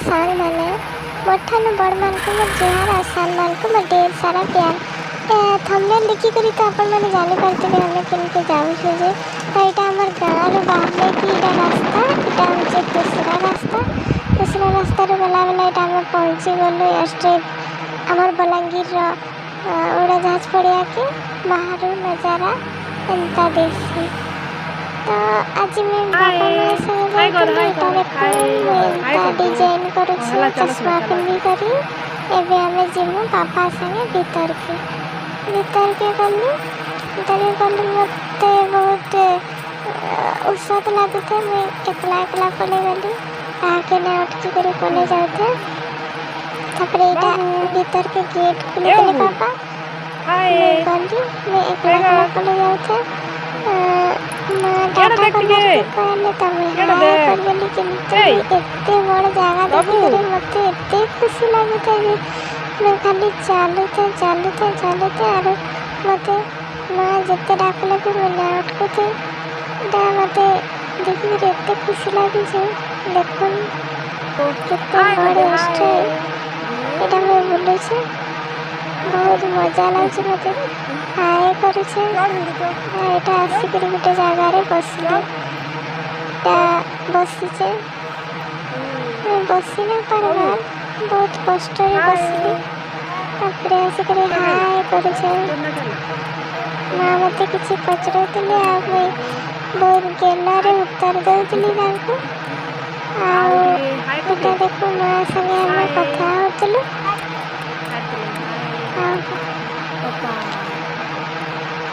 साल मैंने मोठान बड़ मान को मोर जुहार आ साल मान को मोर ढेर सारा प्यार थंबनेल देखी करी तो आपण मैंने जानी पारते हमें केनके जाऊ छे जे तो एटा हमर गाँव रो बाहर की एटा रास्ता एटा हमसे दूसरा रास्ता रो गला बेला एटा हम पहुँची गलु स्ट्रेट हमर बलांगीर रो उड़ाजाहाज पड़िया के बाहर नजारा एंता देसी तो आज मैं बाबा माँ संगे डिजाइन करूँ चश्मा पिंधि करी एबे हमें जीमु बाबा संगे भीतर के गली मत बहुत उसाद लगुते मैं एकला पले गली आके ना उठकी करी पले जाते तापरे एटा भीतर के गेट खुले गले बाबा गली मैं एकला पले जाते डाटा कहले तमे हाय करगली किंतु एते बड़ जगह देखि मते एते खुशी लागुते जे मैं खाली चालुते आरो मते मां जते डाकले भी मैं अटकुते दा मते देखि एते खुशी लागी जे देखुन केते बड़ स्टे एटा मैं बोले छे बहुत मजा लागे मते हाय करे छे एटा आसिकरी गोटे जगह रे बसले बसी छे बसी ना पारबा बहुत कष्ट रे बसली तापरे आसिकरी हाय करे छे मां मते किछि पचरौतले आ मैं बहुत गेला रे उत्तर दउतली तांको आ एटा देखो मां संगे हम कथा होतलु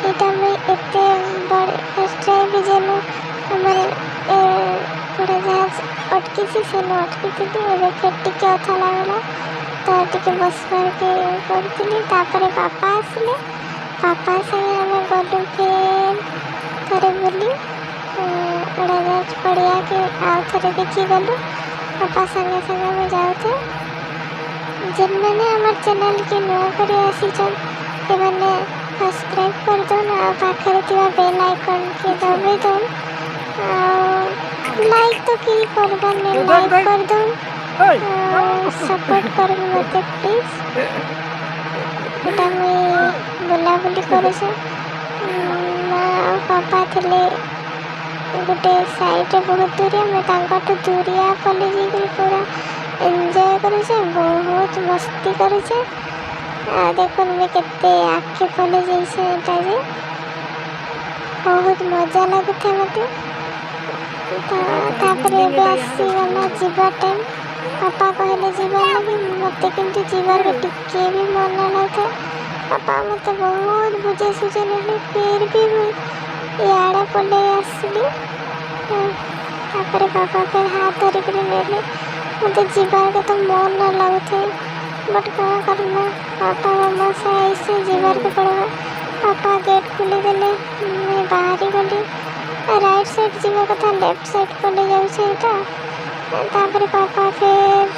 एटा मैं एते बड़ स्ट्राई भी जेनु हमर उड़ाजाहाज अटकी से न अटकी थी एबे फेर टिके अच्छा लागला तो टिके बस के करथिली तापरे पापा आसले पापा संगे हमें गलु फेर थरे बोली उड़ाजाहाज पड़िया के आउ थरे देखी गलु पापा संगे संगे में जाउथे जिन मैंने हमार चैनल के नुआ करे आसी छन के मैंने सब्सक्राइब कर दो ना पाखरे थिबा बेल आइकन के दबे दो लाइक तो की करबा ने लाइक कर दो सपोर्ट कर मते प्लीज एटा मैं बोला बोली करे से मां पापा थिले गोटे साइड रे बहुत दूरिया मैं तांकाटू दूरिया पले जी पूरा एंजॉय करे छे बहुत मस्ती करे छे देखो मैं केते आखे पले जैसे एटा जे बहुत मजा लगुथे मते तापरे बे आसी गला जीवा टाइम पापा कहले जीवा लगी मते किंतु जीवार के टिके भी मन ना था पापा मते बहुत बुझे सुझे ले फिर भी याडा पले आसली तापरे पापा फिर हाथ धरि के ले मते जीवार के तो मन ना लगुथे बट क्या करना पापा मम्मा से ऐसे जीवार के पड़ेगा पापा गेट खुले देले मैं बाहर ही गली राइट साइड जीवा कथा लेफ्ट साइड को ले जाऊ छे एटा तापरे पापा फिर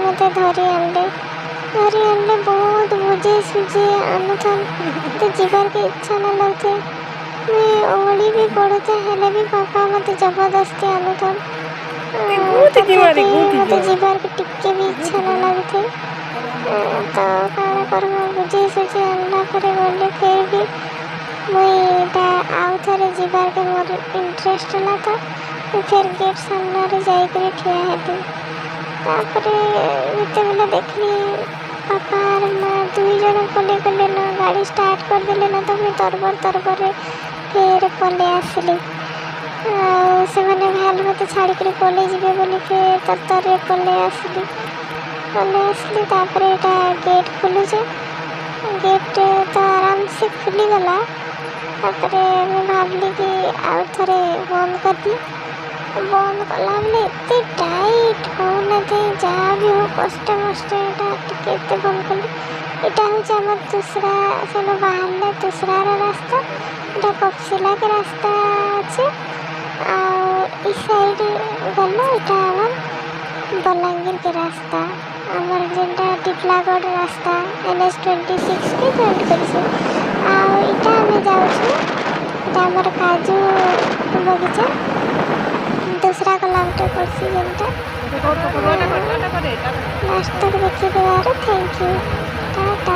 मते धरी आनले बहुत बुझे सुझे अनुथन तो जीवार के इच्छा ना लगते मैं ओली भी पड़ते हेले भी पापा मते जबरदस्ती अनुथन मते जीवार के टिके भी इच्छा ना लगते तो काना करमा बुझे सुझे आनला करे बोले फिर भी मुईटा आउ थरे जीवार के मोर इंटरेस्ट ना था तो फिर गेट सामने रे जाई करे ठिया हेती तापरे इते बेला देखली पापा और मां दुई जण पले ना गाड़ी स्टार्ट कर देले ना तो मैं तरबर रे फिर पले आसली से माने भाल मते छाड़ी के पले जीवे बोली फिर तरतर रे पले आसली तापरे एटा गेट खुलू छे गेट तो आराम से खुली गला तापरे मैं भाबली कि आउ थरे बंद कर दी बंद कला बेले एते टाइट होना थे जहाँ भी हो कष्ट मष्ट एटा टिके एते बंद कली एटा होचे हमर दूसरा सेनो बाहर दूसरा रास्ता एटा कपसिला के रास्ता अच्छे इस साइड गला एटा हमर बलांगीर के रास्ता हमर जेंटा टिटलागढ़ रास्ता NH26 के जॉइन करिसे इटा हमें जाऊ छी एटा हमर काजू बगीचा दूसरा किलोमीटर पड़सी जेंटा ଲାଷ୍ଟ ତକ ଦେଖିଦେବାରୁ ଥ୍ୟାଙ୍କ ୟୁ। ଟାଟା।